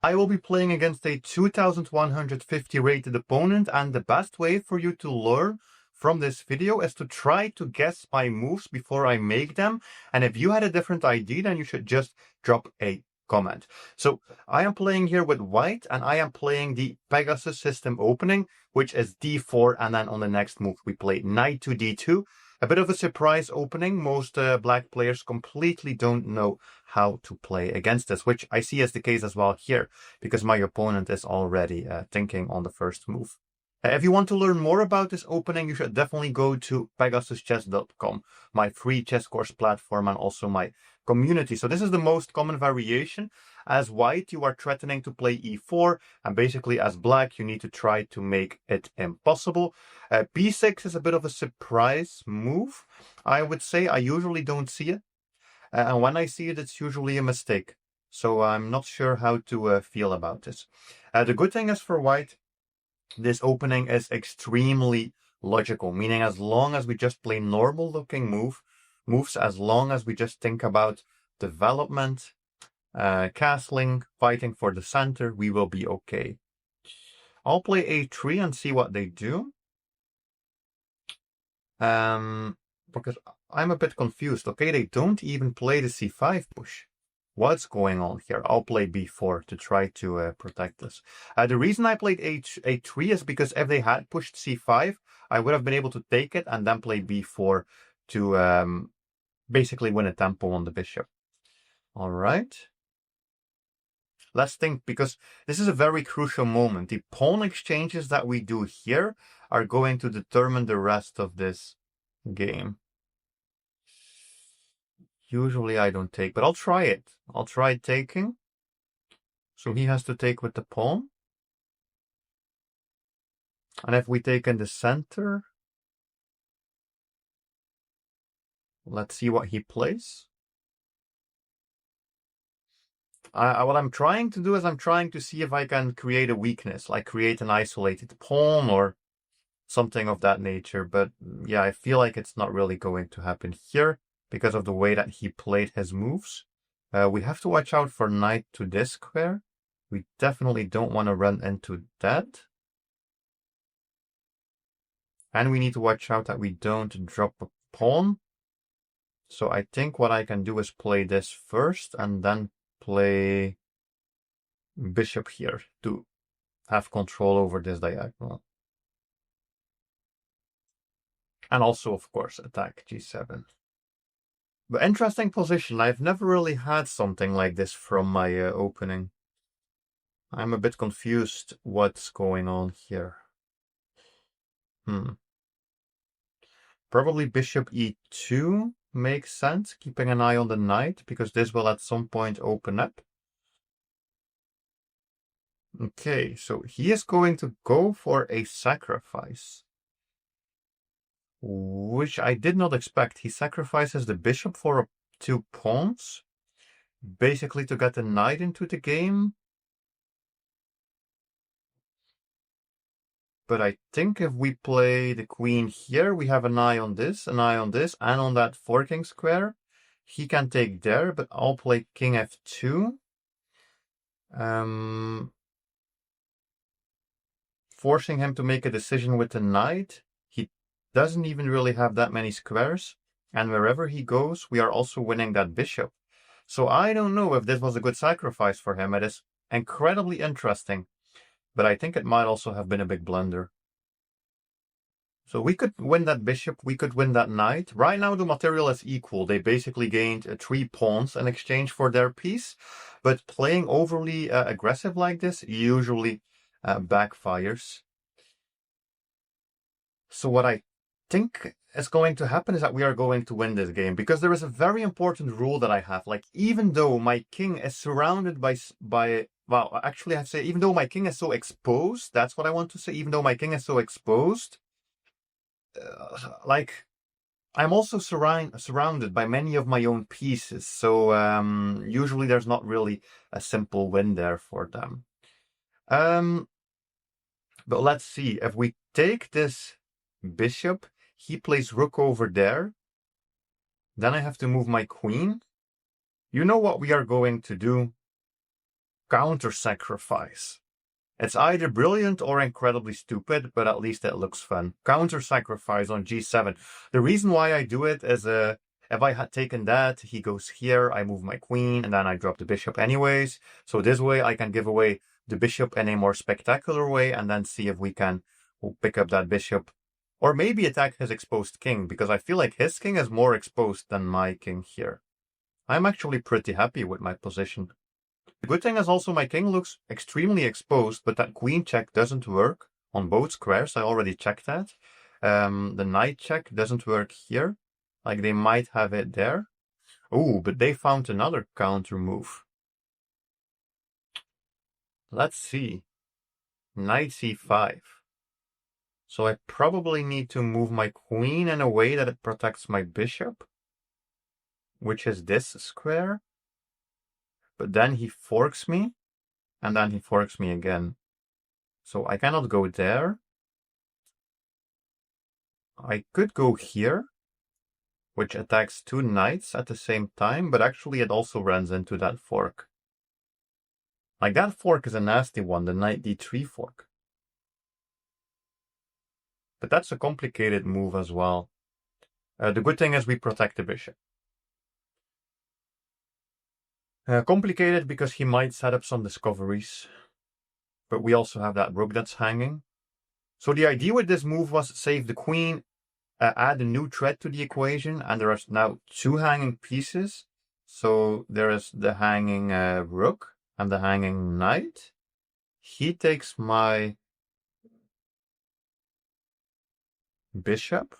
I will be playing against a 2150 rated opponent, and the best way for you to learn from this video is to try to guess my moves before I make them. And if you had a different idea, then you should just drop a comment. So I am playing here with white, and I am playing the Pegasus system opening, which is d4, and then on the next move we play knight to d2. A bit of a surprise opening. Most black players completely don't know how to play against this, which I see as the case as well here, because my opponent is already thinking on the first move. If you want to learn more about this opening, you should definitely go to pegasuschess.com, my free chess course platform and also my community. So this is the most common variation. As white, you are threatening to play e4, and basically as black, you need to try to make it impossible. b6 is a bit of a surprise move, I would say. I usually don't see it. And when I see it, it's usually a mistake. So I'm not sure how to feel about this. The good thing is for white, this opening is extremely logical, meaning as long as we just play normal looking moves, as long as we just think about development, castling, fighting for the center, we will be okay. I'll play a3 and see what they do. Because I'm a bit confused. Okay, they don't even play the c5 push. What's going on here? I'll play b4 to try to protect this. The reason I played a3 is because if they had pushed c5, I would have been able to take it and then play b4 to basically win a tempo on the bishop. All right. Let's think, because this is a very crucial moment. The pawn exchanges that we do here are going to determine the rest of this game. Usually I don't take, but I'll try it. I'll try taking. So he has to take with the pawn. And if we take in the center, let's see what he plays. What I'm trying to do is I'm trying to see if I can create a weakness, like create an isolated pawn or something of that nature. But yeah, I feel like it's not really going to happen here because of the way that he played his moves. We have to watch out for knight to this square. We definitely don't want to run into that. And we need to watch out that we don't drop a pawn. So I think what I can do is play this first and then play bishop here to have control over this diagonal. And also, of course, attack g7. But interesting position. I've never really had something like this from my opening. I'm a bit confused what's going on here. Probably bishop e2 makes sense, keeping an eye on the knight, because this will at some point open up. Okay, so he is going to go for a sacrifice, which I did not expect. He sacrifices the bishop for 2 pawns, basically to get the knight into the game. But I think if we play the queen here, we have an eye on this, and on that forking square. He can take there, but I'll play king f2. Forcing him to make a decision with the knight. He doesn't even really have that many squares, and wherever he goes, we are also winning that bishop. So I don't know if this was a good sacrifice for him. It is incredibly interesting, but I think it might also have been a big blunder. So we could win that bishop, we could win that knight. Right now the material is equal. They basically gained 3 pawns in exchange for their piece, but playing overly aggressive like this usually backfires. So what I think is going to happen is that we are going to win this game, because there is a very important rule that I have. Like, even though my king is surrounded by well, actually I have to say, even though my king is so exposed, that's what I want to say, even though my king is so exposed, like, I'm also surrounded by many of my own pieces. So usually there's not really a simple win there for them. But let's see. If we take this bishop, he plays rook over there. Then I have to move my queen. You know what we are going to do? counter sacrifice. It's either brilliant or incredibly stupid, but at least it looks fun. Counter sacrifice on g7. The reason why I do it is if I had taken that, he goes here, I move my queen, and then I drop the bishop anyways. So this way I can give away the bishop in a more spectacular way and then see if we can pick up that bishop. Or maybe attack his exposed king, because I feel like his king is more exposed than my king here. I'm actually pretty happy with my position. The good thing is also my king looks extremely exposed, but that queen check doesn't work on both squares. I already checked that. The knight check doesn't work here. Like they might have it there. Oh, but they found another counter move. Let's see. Knight c5. So I probably need to move my queen in a way that it protects my bishop, which is this square. But then he forks me, and then he forks me again. So I cannot go there. I could go here, which attacks two knights at the same time, but actually it also runs into that fork. Like that fork is a nasty one, the knight d3 fork. But that's a complicated move as well. The good thing is we protect the bishop. Complicated because he might set up some discoveries. But we also have that rook that's hanging. So the idea with this move was save the queen, add a new thread to the equation, and there are now two hanging pieces. So there is the hanging rook and the hanging knight. He takes my bishop.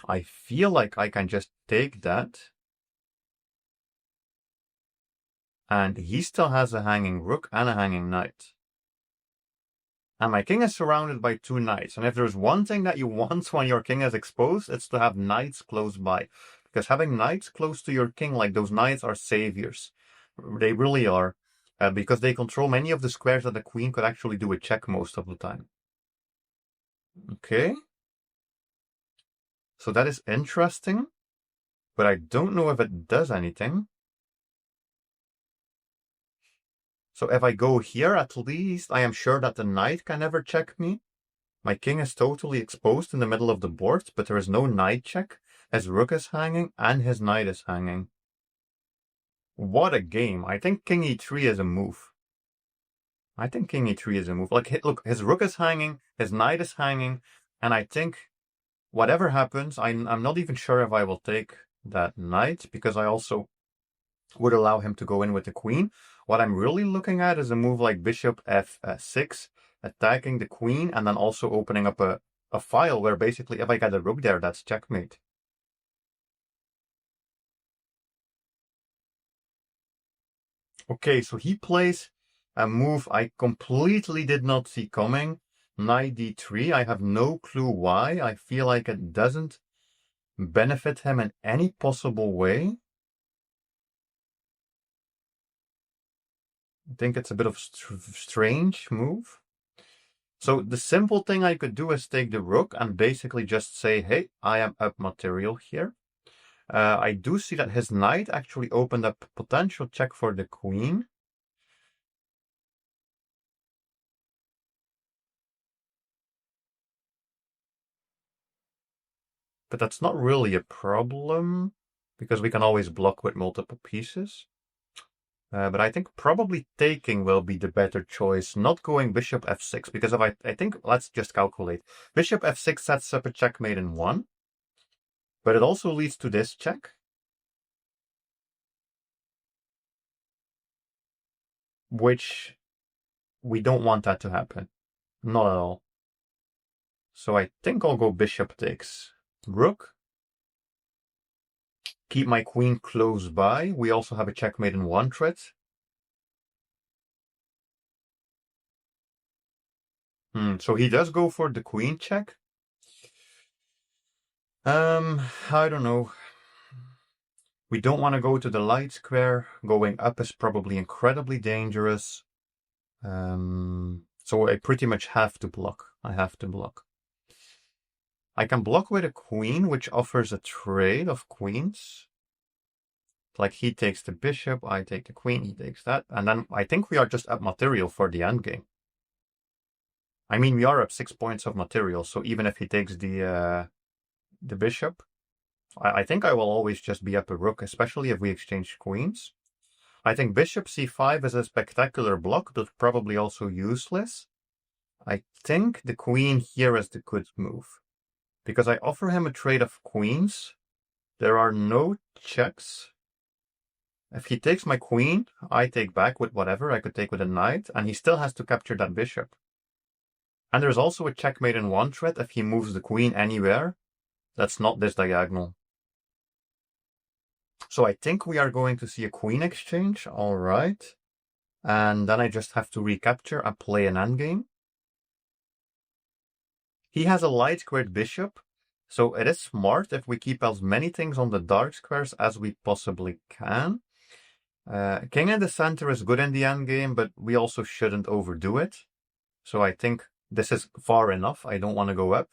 I feel like I can just take that. And he still has a hanging rook and a hanging knight. And my king is surrounded by two knights. And if there's one thing that you want when your king is exposed, it's to have knights close by. Because having knights close to your king, like those knights are saviors. They really are. Because they control many of the squares that the queen could actually do a check most of the time. Okay. So that is interesting. But I don't know if it does anything. So if I go here, at least I am sure that the knight can never check me. My king is totally exposed in the middle of the board, but there is no knight check. His rook is hanging and his knight is hanging. What a game. I think king e3 is a move. Like, look, his rook is hanging, his knight is hanging, and I think whatever happens, I'm not even sure if I will take that knight, because I also would allow him to go in with the queen. What I'm really looking at is a move like bishop f6, attacking the queen, and then also opening up a file where basically if I get a rook there, that's checkmate. Okay, so he plays a move I completely did not see coming. Knight d3. I have no clue why. I feel like it doesn't benefit him in any possible way. I think it's a bit of a strange move. So the simple thing I could do is take the rook and basically just say, hey, I am up material here. I do see that his knight actually opened up potential check for the queen. But that's not really a problem, because we can always block with multiple pieces. But I think probably taking will be the better choice, not going bishop f6, because if I think, let's just calculate. Bishop f6 sets up a checkmate in 1, but it also leads to this check. Which we don't want that to happen. Not at all. So I think I'll go bishop takes rook. Keep my queen close by. We also have a checkmate in 1 thread. So he does go for the queen check. I don't know. We don't want to go to the light square. Going up is probably incredibly dangerous. So I pretty much have to block. I can block with a queen, which offers a trade of queens. Like he takes the bishop, I take the queen, he takes that. And then I think we are just up material for the endgame. I mean, we are up 6 points of material, so even if he takes the bishop, I think I will always just be up a rook, especially if we exchange queens. I think bishop c5 is a spectacular block, but probably also useless. I think the queen here is the good move, because I offer him a trade of queens. There are no checks. If he takes my queen, I take back with whatever. I could take with a knight, and he still has to capture that bishop. And there's also a checkmate in one thread if he moves the queen anywhere. That's not this diagonal. So I think we are going to see a queen exchange. All right. And then I just have to recapture and play an endgame. He has a light squared bishop. So it is smart if we keep as many things on the dark squares as we possibly can. King in the center is good in the endgame, but we also shouldn't overdo it. So I think this is far enough. I don't want to go up.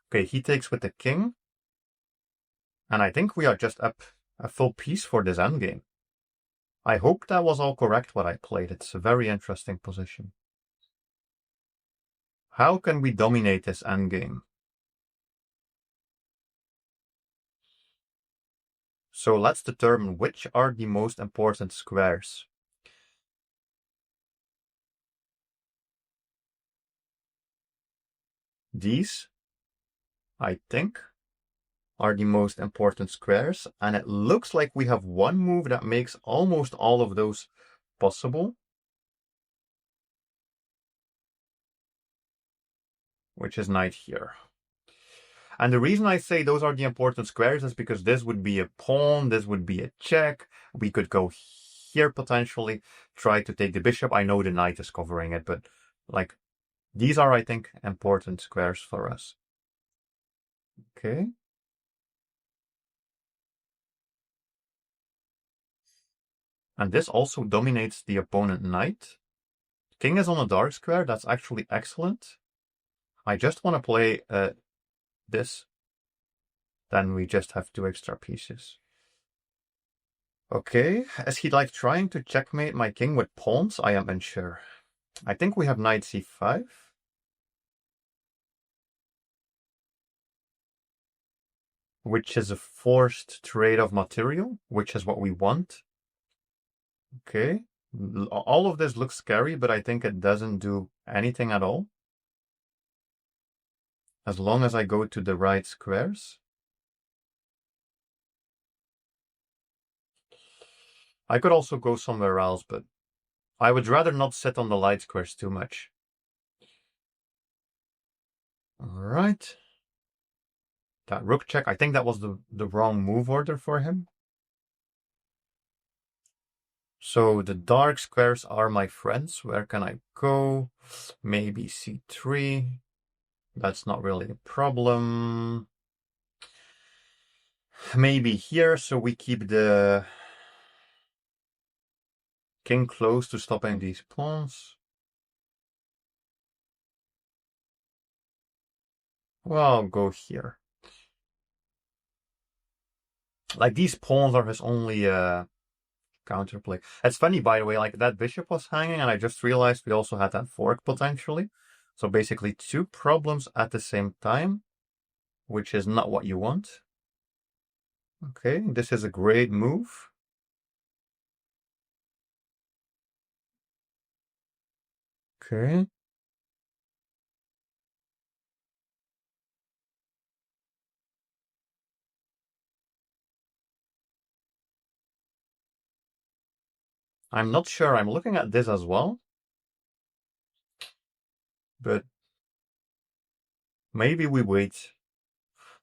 Okay, he takes with the king. And I think we are just up a full piece for this endgame. I hope that was all correct what I played. It's a very interesting position. How can we dominate this endgame? So let's determine which are the most important squares. These, I think, are the most important squares, and it looks like we have one move that makes almost all of those possible, which is knight here. And the reason I say those are the important squares is because this would be a pawn, this would be a check. We could go here potentially, try to take the bishop. I know the knight is covering it, but like these are, I think, important squares for us. Okay. And this also dominates the opponent knight. King is on a dark square. That's actually excellent. I just want to play this. Then we just have 2 extra pieces. Okay, is he like trying to checkmate my king with pawns? I am unsure. I think we have knight c5. Which is a forced trade of material, which is what we want. Okay, all of this looks scary, but I think it doesn't do anything at all. As long as I go to the right squares. I could also go somewhere else, but I would rather not sit on the light squares too much. All right. That rook check, I think that was the wrong move order for him. So the dark squares are my friends. Where can I go? Maybe c3. That's not really a problem. Maybe here, so we keep the king close to stopping these pawns. Well, I'll go here. Like, these pawns are his only counterplay. It's funny, by the way, like, that bishop was hanging, and I just realized we also had that fork, potentially. So basically 2 problems at the same time, which is not what you want. Okay, this is a great move. Okay. I'm not sure. I'm looking at this as well. But maybe we wait.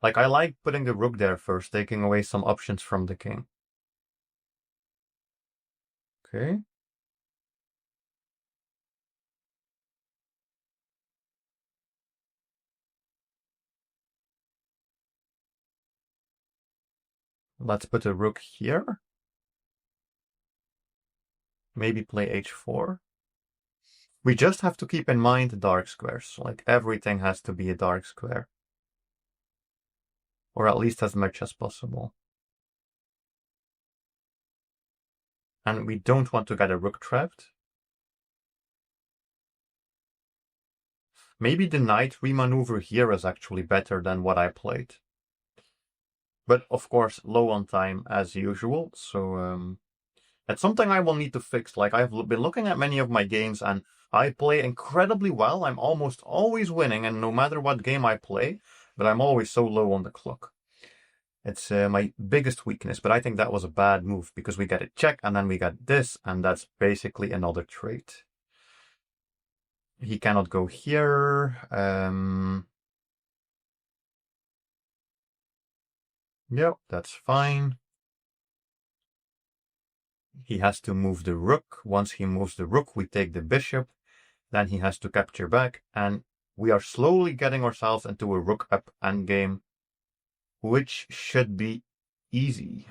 Like, I like putting the rook there first, taking away some options from the king. Okay. Let's put a rook here. Maybe play h4. We just have to keep in mind the dark squares. Like, everything has to be a dark square. Or at least as much as possible. And we don't want to get a rook trapped. Maybe the knight remaneuver here is actually better than what I played. But of course, low on time as usual. So that's something I will need to fix. Like, I've been looking at many of my games and I play incredibly well. I'm almost always winning, and no matter what game I play, but I'm always so low on the clock. It's my biggest weakness, but I think that was a bad move because we get a check and then we get this, and that's basically another trait. He cannot go here. Yep, that's fine. He has to move the rook. Once he moves the rook, we take the bishop. Then he has to capture back, and we are slowly getting ourselves into a rook up endgame, which should be easy.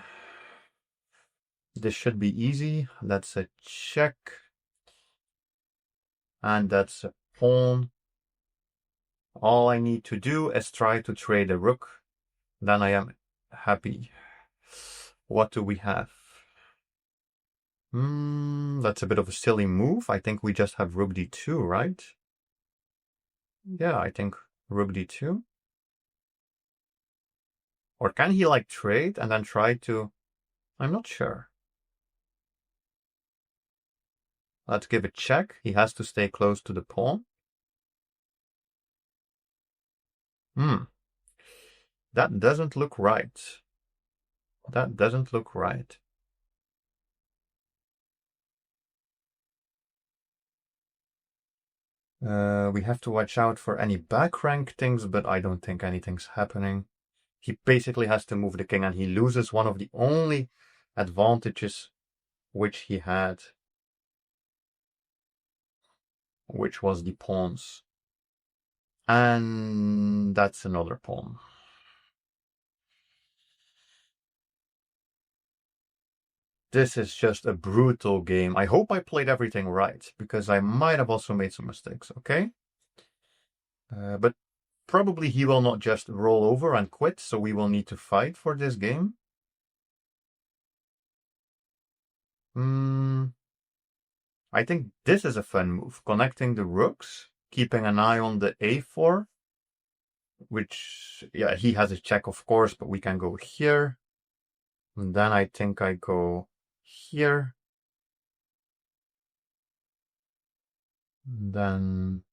This should be easy. That's a check. And that's a pawn. All I need to do is try to trade a rook. Then I am happy. What do we have? That's a bit of a silly move. I think we just have rook d2, right? Yeah, I think rook d2. Or can he like trade and then try to... I'm not sure. Let's give a check. He has to stay close to the pawn. That doesn't look right. That doesn't look right. We have to watch out for any back rank things, but I don't think anything's happening. He basically has to move the king, and he loses one of the only advantages which he had, which was the pawns. And that's another pawn. This is just a brutal game. I hope I played everything right, because I might have also made some mistakes, okay? But probably he will not just roll over and quit, so we will need to fight for this game. I think this is a fun move. Connecting the rooks, keeping an eye on the a4, which, yeah, he has a check, of course, but we can go here. And then I think I go here. Then...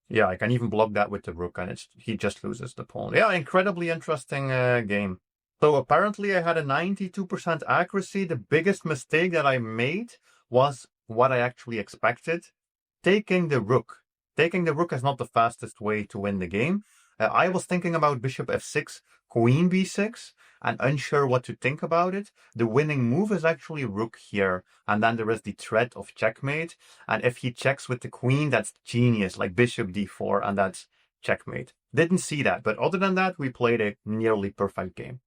yeah, I can even block that with the rook, and he just loses the pawn. Yeah, incredibly interesting game. So apparently I had a 92% accuracy. The biggest mistake that I made was what I actually expected. Taking the rook. Taking the rook is not the fastest way to win the game. I was thinking about bishop f6, queen b6, and unsure what to think about it. The winning move is actually rook here, and then there is the threat of checkmate. And if he checks with the queen, that's genius, like bishop d4, and that's checkmate. Didn't see that, but other than that, we played a nearly perfect game.